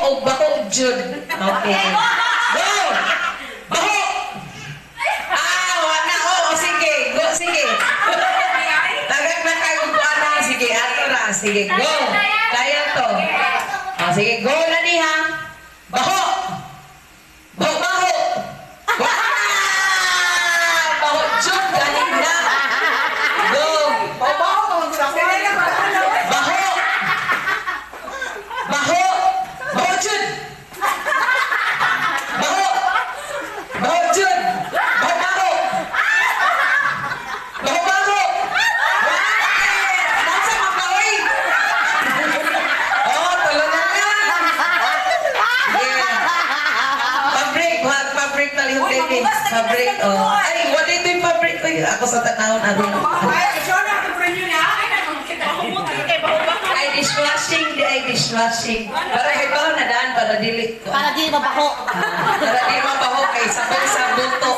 o bako jud. Okay. Go! Baho! Wala o. Sige. Go, sige. Tagad na kayo kung ano. Sige, ato na. Sige, go. Kaya to. Sige, go na niya. Baho! Baho, baho! Baho jud. Galing na. Go! Baho! Baho! Baho jud! Baho! Baho jud! Baho baho! Baho baho! Nasa makaoy! Tulungan na! Yeah. Pabrik talihog baby. Pabrik, Ay, what ito yung pabrik? Uy, ako sa tanahon natin. Ay, dishwashing, dishwashing. Para ikaw na daan, para dili. Para di mabaho. Para di mabaho kay sabon sa buto.